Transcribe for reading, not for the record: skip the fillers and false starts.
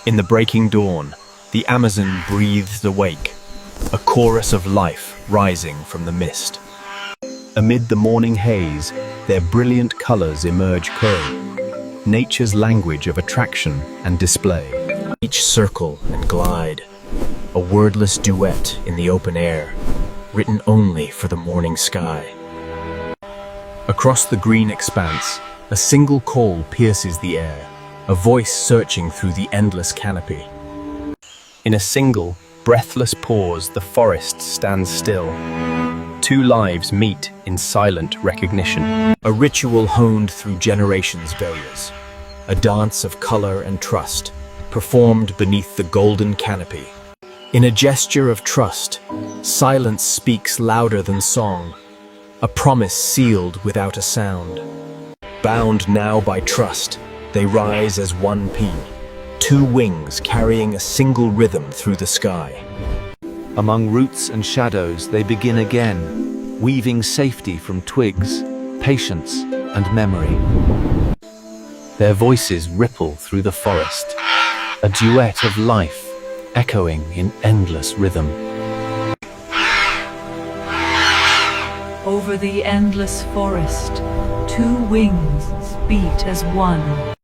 In the breaking dawn, the Amazon breathes awake, a chorus of life rising from the mist. Amid the morning haze, their brilliant colors emerge clear, nature's language of attraction and display. Each circle and glide, a wordless duet in the open air, written only for the morning sky. Across the green expanse, a single call pierces the air, a voice searching through the endless canopy. In a single, breathless pause, the forest stands still. Two lives meet in silent recognition. A ritual honed through generations' failures. A dance of color and trust, performed beneath the golden canopy. In a gesture of trust, silence speaks louder than song. A promise sealed without a sound. Bound now by trust, they rise as one pea, two wings carrying a single rhythm through the sky. Among roots and shadows they begin again, weaving safety from twigs, patience and memory. Their voices ripple through the forest, a duet of life echoing in endless rhythm. Over the endless forest, two wings beat as one.